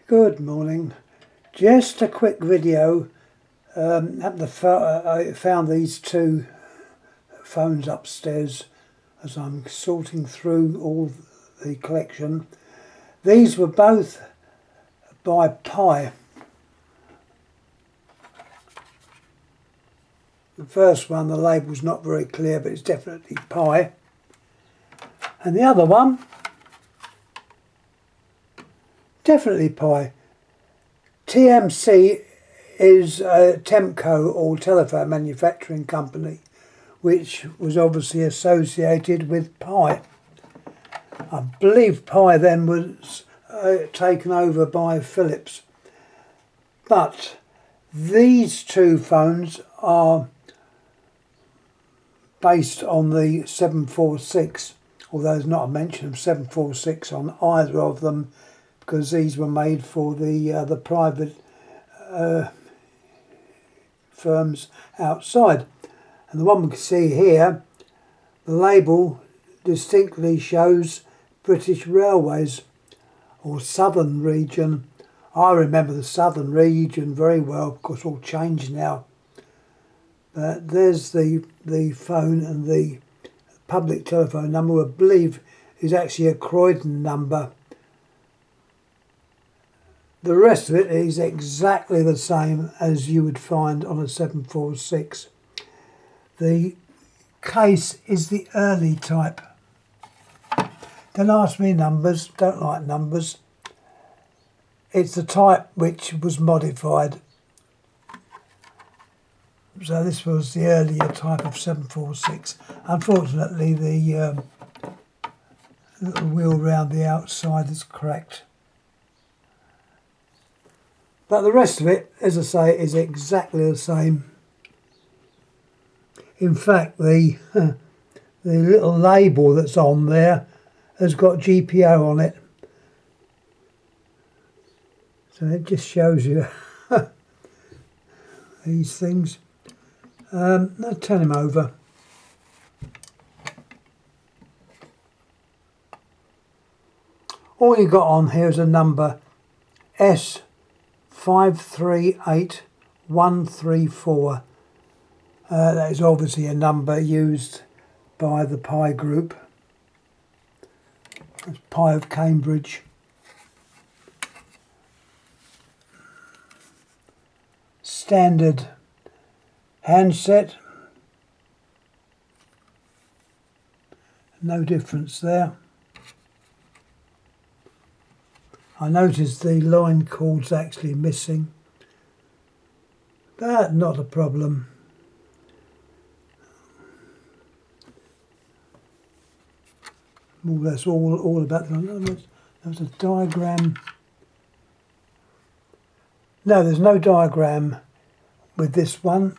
Good morning. Just a quick video. I found these two phones upstairs as I'm sorting through all the collection. These were both by Pi. The first one, the label's not very clear, but it's definitely Pi. And the other one, definitely Pi. TMC is a Temco, or telephone manufacturing company, which was obviously associated with Pi. I believe Pi then was taken over by Philips. But these two phones are based on the 746, although there's not a mention of 746 on either of them, because these were made for the private firms outside. And the one we can see here, the label distinctly shows British Railways or Southern Region. I remember the Southern Region very well, of course all changed now. But there's the phone, and the public telephone number, I believe, is actually a Croydon number. The rest of it is exactly the same as you would find on a 746. The case is the early type. Don't ask me numbers, don't like numbers. It's the type which was modified. So this was the earlier type of 746. Unfortunately, the little wheel round the outside is cracked. But the rest of it, as I say, is exactly the same. In fact, the little label that's on there has got GPO on it. So it just shows you these things. I'll turn him over. All you got on here is a number S538134. That is obviously a number used by the Pi group. It's Pi of Cambridge. Standard handset. No difference there. I noticed the line cord's actually missing, but not a problem. Well, that's all about that. There's a diagram. No, there's no diagram with this one.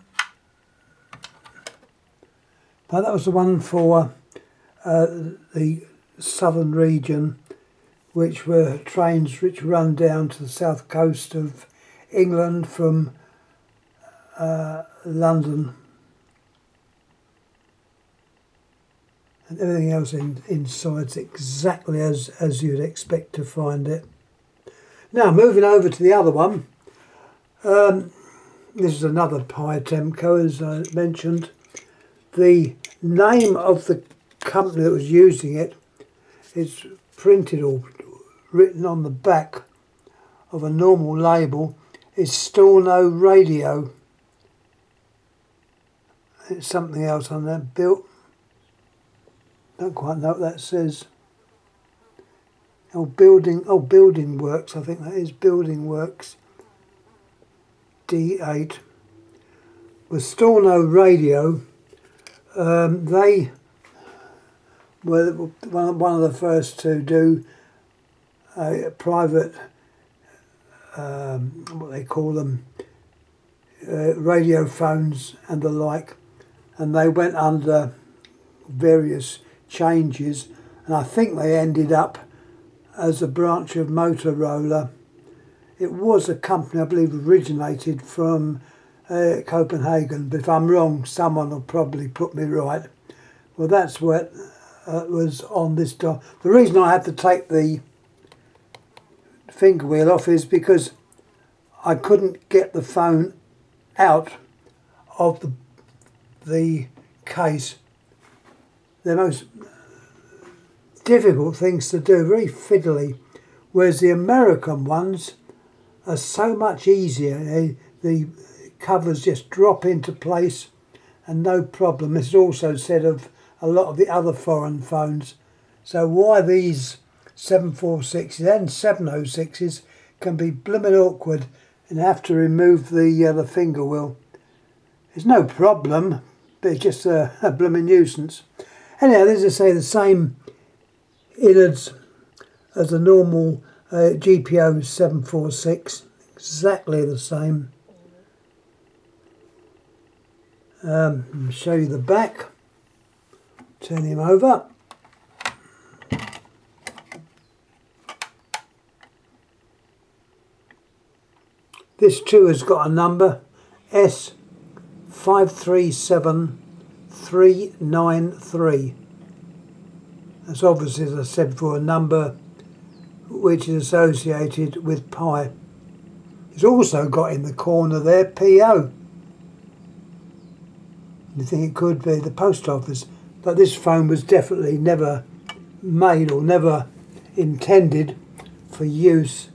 But that was the one for the Southern Region, which were trains which run down to the south coast of England from London. And everything else inside's exactly as you'd expect to find it. Now, moving over to the other one. This is another Pi Temco, as I mentioned. The name of the company that was using it is printed or written on the back of a normal label, is Storno Radio. It's something else on that built. Don't quite know what that says. Building Works, I think that is Building Works. D8. With Storno Radio, they were one of the first to do a private, what they call them, radio phones and the like, and they went under various changes, and I think they ended up as a branch of Motorola. It was a company, I believe, originated from Copenhagen, but if I'm wrong, someone will probably put me right. Well, that's what was on this. The reason I had to take the finger wheel off is because I couldn't get the phone out of the case. They're most difficult things to do, very fiddly, whereas the American ones are so much easier. The covers just drop into place and no problem. This is also said of a lot of the other foreign phones. So why these 746s and 706s can be blooming awkward and have to remove the finger wheel. It's no problem, but it's just a blooming nuisance. Anyhow, as I say, the same innards as a normal GPO 746, exactly the same. I'll show you the back. Turn him over. This too has got a number, S537393. That's obviously, as I said before, a number which is associated with pi. It's also got in the corner there PO. You think it could be the post office, but this phone was definitely never made or never intended for use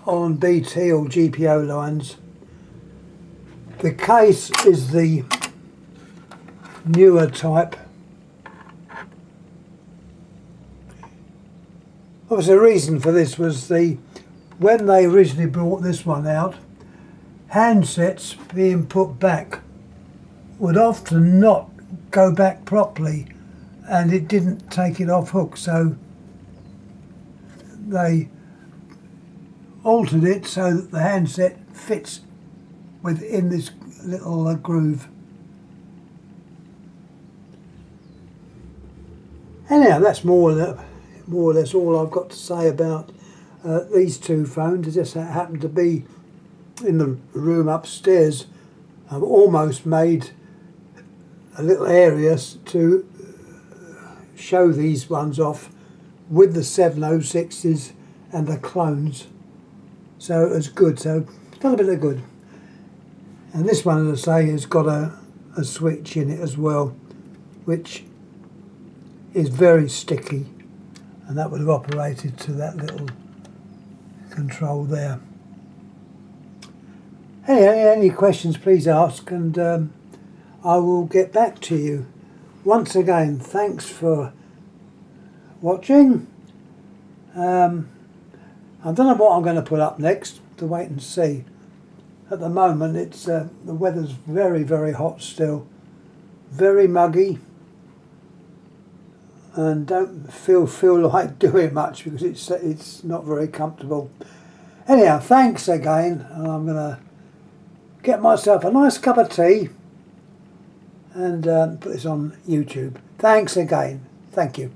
on BT or GPO lines. The case is the newer type. Obviously, the reason for this was when they originally brought this one out, handsets being put back would often not go back properly, and it didn't take it off hook, so they altered it so that the handset fits within this little groove. Anyhow, that's more or less all I've got to say about these two phones. It just happened to be in the room upstairs. I've almost made a little area to show these ones off with the 706s and the clones. So it was good, so done a bit of good. And this one, as I say, has got a switch in it as well, which is very sticky, and that would have operated to that little control there. Anyway, any questions please ask, and I will get back to you. Once again, thanks for watching. I don't know what I'm going to put up next, to wait and see. At the moment, it's the weather's very, very hot still, very muggy, and don't feel like doing much because it's not very comfortable. Anyhow, thanks again, and I'm going to get myself a nice cup of tea and put this on YouTube. Thanks again. Thank you.